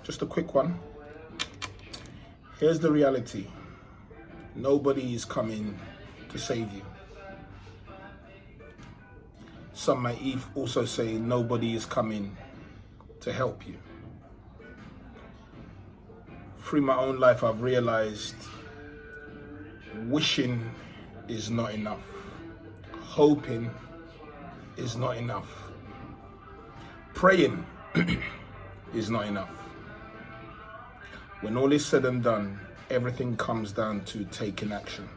Just a quick one. Here's the reality. Nobody is coming to save you. Some might also say nobody is coming to help you. Through my own life, I've realized wishing is not enough. Hoping is not enough. Praying is not enough. When all is said and done, everything comes down to taking action.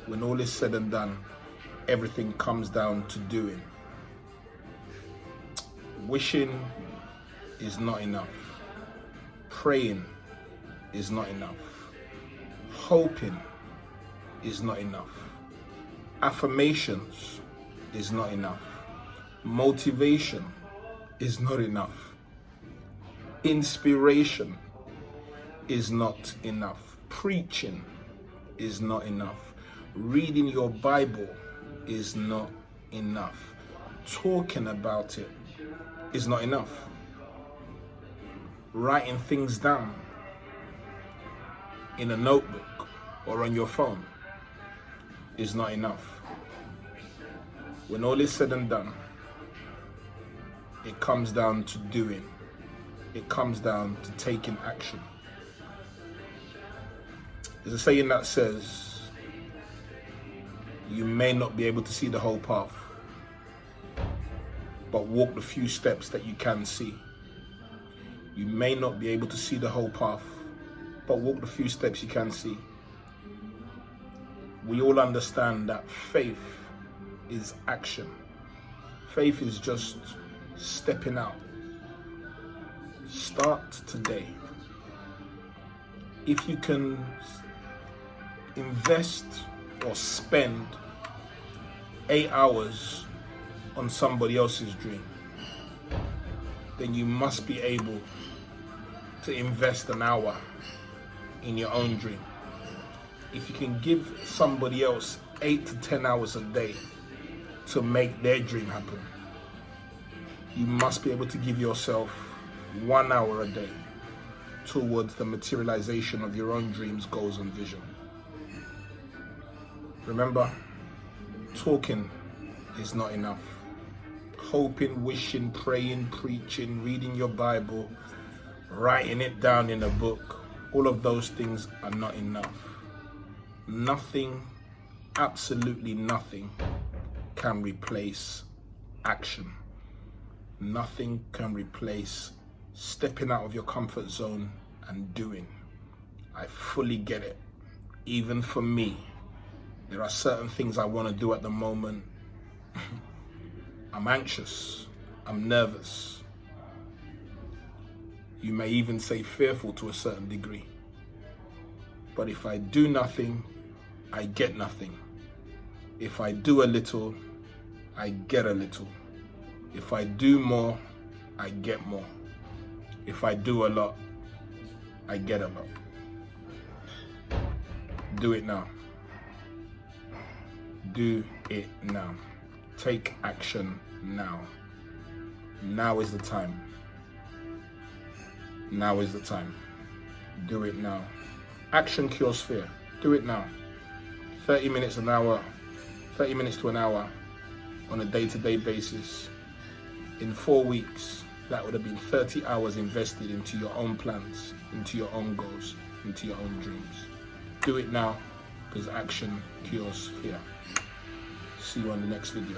When all is said and done, everything comes down to doing. Wishing is not enough. Praying is not enough. Hoping is not enough. Affirmations is not enough. Motivation is not enough. Inspiration is not enough. Preaching is not enough. Reading your Bible is not enough. Talking about it is not enough. Writing things down in a notebook or on your phone is not enough. When all is said and done, it comes down to doing. It comes down to taking action. There's a saying that says, you may not be able to see the whole path, but walk the few steps that you can see. You may not be able to see the whole path, but walk the few steps you can see. We all understand that faith is action. Faith is just stepping out. Start today. If you can invest or spend 8 hours on somebody else's dream, then you must be able to invest an hour in your own dream. If you can give somebody else 8 to 10 hours a day to make their dream happen, you must be able to give yourself 1 hour a day towards the materialization of your own dreams, goals, and vision. Remember, talking is not enough. Hoping, wishing, praying, preaching, reading your Bible, writing it down in a book, all of those things are not enough. Nothing, absolutely nothing, can replace action. Nothing can replace stepping out of your comfort zone and doing. I fully get it. Even for me, there are certain things I want to do at the moment. I'm anxious, I'm nervous. You may even say fearful to a certain degree. But if I do nothing, I get nothing. If I do a little, I get a little. If I do more, I get more. If I do a lot, I get a lot. Do it now. Do it now. Take action now. Now is the time. Now is the time. Do it now. Action cures fear. Do it now. 30 minutes to an hour on a day-to-day basis. In 4 weeks, that would have been 30 hours invested into your own plans, into your own goals, into your own dreams. Do it now, because action cures fear. See you on the next video.